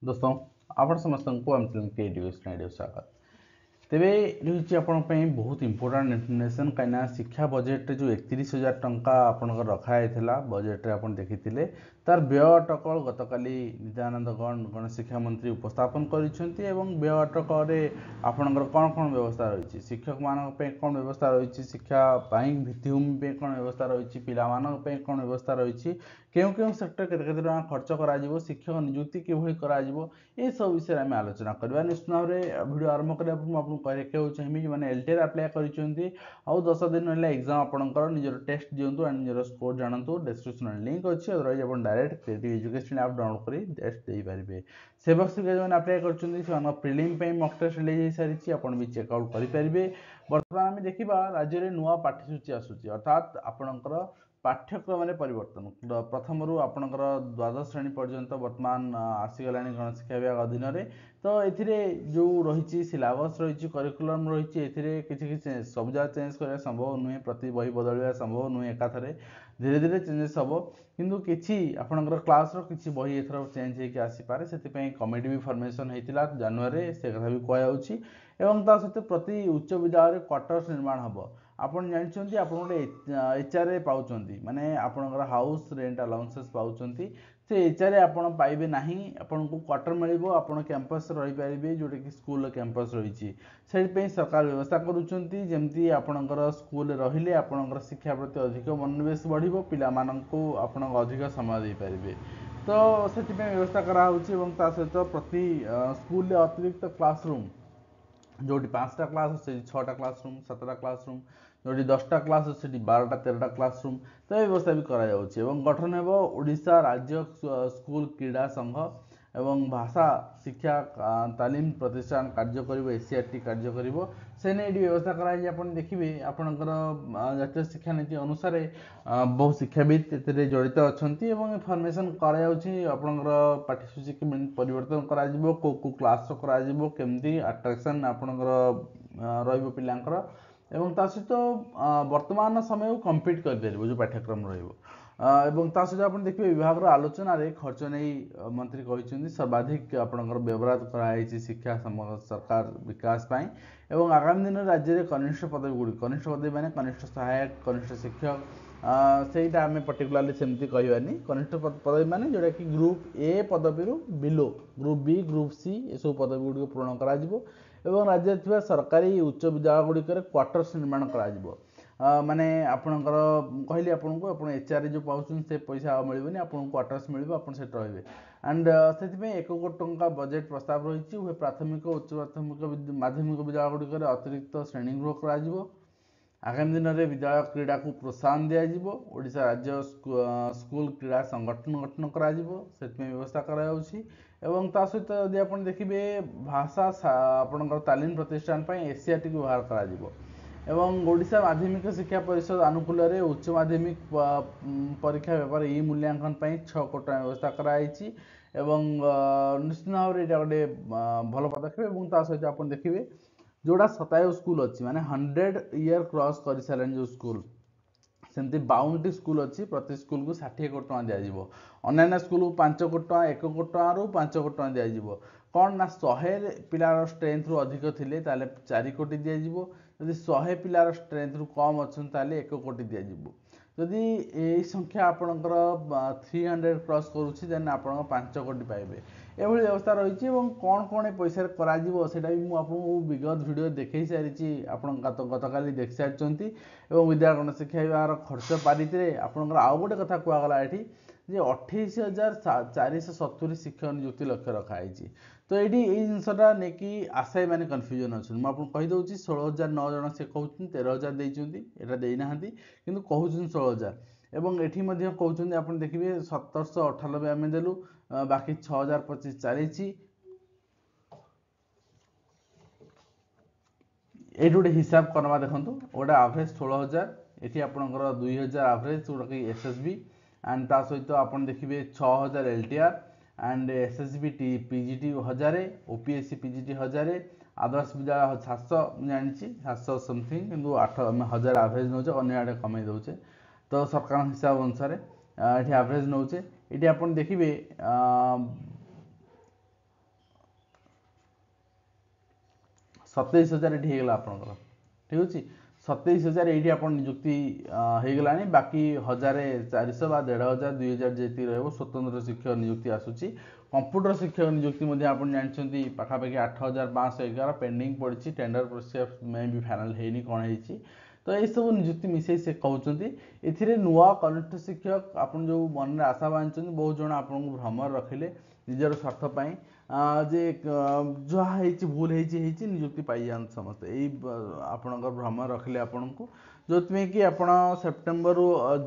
दोस्तों आपण समस्त को आम क्रिएटिव स्वागत तेरे रही आपण बहुत इंपोर्टाट इनफर्मेशन कहीं शिक्षा बजेट जो 31,000 टंका आपंकर रखाई बजेट्रे आप देखी तार व्यय अटकल गतकाली नित्यानंद गणशिक्षा मंत्री उपस्थापन कर व्यय अटक आपणकर कौन कौन व्यवस्था रही शिक्षक मान कौन व्यवस्था रही शिक्षा भित्तिभूमि कौन व्यवस्था रही पाला कौन व्यवस्था रही क्यों क्यों सेक्टर केते खर्च कर शिक्षक नियुक्ति किभली कर सब विषय आम आलोचना करवा निश्चित भाव में भिड आरंभ करने कहूँ चाहिए जो मैंने एलटीआर अप्लाई कर 10 दिन ना एग्जाम आपंकर निजर टेस्ट दिंतु एंड निजर स्कोर जानतु डिस्क्रिप्शन लिंक अच्छी रही आप direct creative education app download कर टेस्ट दे पारे सेवक जो अप्लाई कर प्रिलिम मक टेस्ट रिलीज हो सारी आप भी चेकआउट करेंगे बर्तमान आम देखा राज्य में नुआ पाठ्यसूची आसूची अर्थात आपणकर पाठ्यक्रम परिवर्तन प्रथम रू आपणकर द्वादश श्रेणी पर्यंत वर्तमान आसीगला गणशिक्षा विभाग अधीन तो ये जो रही सिलेबस रही करिकुलम रही किसी सब जगह चेंज करना संभव नुहे प्रति बही बदल संभव नुहे एकाथरे धीरे धीरे चेंजेस हम किंतु किसी आपणकर क्लास किसी बही एथर चेंज होकर आसीपे से कमिटी भी फॉर्मेशन होता जानुरी से कथा भी कहूँ सहित प्रति उच्च विद्यालय क्वार्टर्स निर्माण हम आपड़ जानते आप गोटे एचआरए पाँच माने आपणकर हाउस रेंट अलाउंसेस पाँच से एचआरए आप पाइबे ना आपन को क्वार्टर मिल आप कैंपस रही पारे जोटा कि स्कूल कैंपस रही से सरकार व्यवस्था करुँच आपणकर स्कूल रहिले आपणकर शिक्षा प्रति अधिक मनोनिवेश बढ़ो पिला आपण अधिक समय दे पारे तो से व्यवस्था करा सहित प्रति स्कूल अतिरिक्त क्लासरूम जो 5टा क्लास अच्छे 6टा क्लासरूम 7टा क्लासरूम जो 10टा क्लास अच्छे 12टा 13टा क्लासरूम तो यह व्यवस्था भी करा गठन हो ओडिशा राज्य स्कूल क्रीड़ा संघ एवं भाषा शिक्षा तालीम प्रतिष्ठान कार्य कर एसीआरटी कार्य कर से नहीं व्यवस्था कराई आप देखिए आपणकर जातीय शिक्षा नीति अनुसार बहु शिक्षाविद जड़ित अच्छा फर्मेसन करपर पाठ्यसूची परिवर्तन कर क्लास करमती अट्राक्शन आपणकर पिलांकर एवं ता सहित वर्तमान समय कम्पीट कर जो पाठ्यक्रम सहित आप देखिए विभाग आलोचन खर्च नहीं मंत्री कहते सर्वाधिक आपणकर व्यवहार कराई शिक्षा सरकार विकास एवं आगामी दिन राज्य में कनिष्ठ पदवी गुड़ी कनिष्ठ पदवी माने कनिष्ठ सहायक कनिष्ठ शिक्षक सेटा आम पर्टिकुलाली सेमती कहवानी कनिष्ठ पदवी माने जोटा कि ग्रुप ए पदवी below group B group C ये सब पदवी गुड़ी पूरण करा राज्य में सरकारी उच्च विद्यालय गुड़िक क्वार्टर्स निर्माण करा माने आपणकर कहली आपन को आप एचआर जो पाँच से पैसा मिलनी आपको क्वार्टर्स मिल से रे एंड से 1 कोटी टंका बजेट प्रस्ताव रही प्राथमिक उच्च प्राथमिक माध्यमिक विद्यालय गुड़िक अतिरिक्त श्रेणीगृह कर आगामी दिन में विद्यालय क्रीड़ा को प्रोत्साहन दिजा राज्य स्कूल क्रीड़ा संगठन गठन कर व्यवस्था करा सहित यदि आप देखिए भाषा आपणकर तालीम प्रतिष्ठान एसीआरटी को व्यवहार करा एवं ओडिशा माध्यमिक शिक्षा परिषद आनुकूल्य उच्च माध्यमिक परीक्षा व्यापार ई मूल्यांकन 6 कोटी टंका व्यवस्था कराई निश्चित भाव में गोटे भल पदक्षेप सहित आप देखिए जोड़ा 27 स्कूल अच्छी माने 100 ईयर क्रॉस कर सारे जो स्कूल सेमती 52टी स्कूल अच्छी प्रति स्कूल को 60 कोटी टंका दिज्व अन्य स्कूल को 5 कोटी टंका 1 कोटी टंका रू 5 कोटी टंका दिज्व कौन ना 100 पिलार स्ट्रेंथ रू अधिक थिले ताले 4 कोटी दिज्व यदि 100 पिलार स्ट्रेंथ रू कम अच्छा 1 कोटी दिज्व जदि यही संख्या आपणकर 300 क्रॉस करुच्ची देन आप 5 कोटी पाइबे एभली व्यवस्था रही कौन कौन पैसा करा भी मुझे विगत वीडियो देखे सारी आप गतकाली देख सारी विद्यालय गणशिक्षा विभाग खर्च पारित आपंकर आउ गोटे कथा कहगला ये 28,470 शिक्षक नियुक्ति लक्ष्य रखाई तो ये जिनसा नहीं कि आशायी मैंने कन्फ्यूजन अच्छे मुझे कहीदे 16,009 जन से कहते 13,000 देना कि कहते 16,000 एवं एटी कहते आप देखिए 1798 आम देलु बाकी 6,025 चली ये गोटे हिसाब करवा देखो गोटे आभरेज 16,000 ये आपंकर 2,000 आभरेज जोटा कि एसएसबी एंड ता सहित आप देखिए 6,000 LTR and SSB PGT 1000 OPSC PGT 1000 Adarsh Vidyalaya 700 जानी 700 समथिंग किंतु 8,000 आभरेज नौचे अन्य आड़े कमे दौचे तो सरकार हिसाब अनुसार ये आभरेज नौचे ये आप देखिए 27,000 ये होगा आपंकर ठीक अच्छे 27,000 ये आप निजुक्ति होगला बाकी 1,400 बा 1,500 2,000 जी रहा स्वतंत्र शिक्षक निजुक्ति आसूसी कंप्यूटर शिक्षक निजुक्ति आप जानते पाखापाखि 8,511 पेंडिंग पड़ी टेंडर प्रोसेस में भी फाइनाल होनी कौन है तो ये सब निजुक्ति मिसई से कहते ए नुआ कनिष्ठ शिक्षक आप जो मन में आशा बांधते बहुत जन आपको भ्रम रखिले निजर स्वार्थपाई जे जहाँ भूल होती निजुक्ति पाई जाते समस्त यही आपणकर भ्रम रखिले आपन को जो कि आप सेप्टेम्बर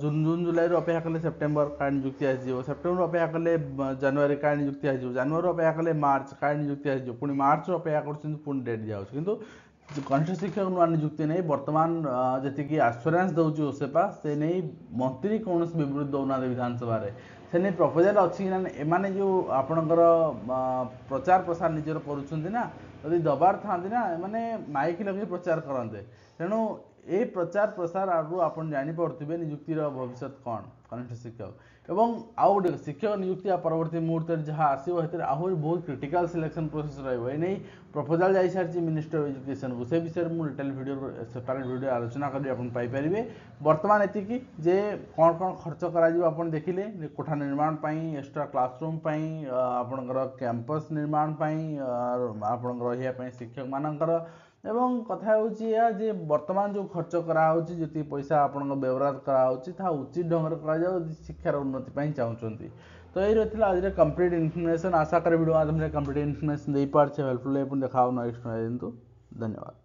जून जुलाई अपेक्षा कले सेप्टेम्बर का निजुक्ति आसो सेप्टेम्बर अपेक्षा कले जनवरी का निजुक्ति आसो जनवरी अपेक्षा कले मार्च का निजुक्ति आसो पुणी मार्च अपेक्षा कर डेट जाऊँ किंतु कनिष्ठ शिक्षक नुआ निजुक्ति नहीं बर्तमान जी आश्योरेंस दौर ओसेपा से नहीं मंत्री कौन विवृत्ति दौना विधानसभा से नहीं प्रपोजाल अच्छी ना एमाने जो आपणकर प्रचार प्रसार निजर करुँना यदि दबार था मैंने माइक लगे प्रचार करते तेणु ये प्रचार प्रसार आगु आप जापे निजुक्तिर भविष्य कौन कनिष्ठ शिक्षक एवं आउ गोटे शिक्षक निजुक्ति परवर्ती मुहूर्त जहाँ आसो आहरी बहुत क्रिटिकल सिलेक्शन प्रोसेस रही प्रपोजाल जा सारी मिनिस्टर ऑफ एजुकेशन को से विषय में डिटेल वीडियो सेपरेट वीडियो आलोचना करें बर्तमान एति जे कौन कौन खर्च कर देखिले कोठा निर्माण एक्स्ट्रा क्लासरूम आपणकर कैंपस निर्माण आपणकर शिक्षक मानकर एवं कथा जे वर्तमान जो खर्च कराऊँच जी पैसा आपण व्यवहार करा उचित ढंग से शिक्षार उन्नति चाहते तो यही रही आज कंप्लीट इनफर्मेशन आशा कर वीडियो माध्यम कंप्लीट इनफर्मेशन दे पारे हेल्पफुल देखा नेक्स्ट धन्यवाद।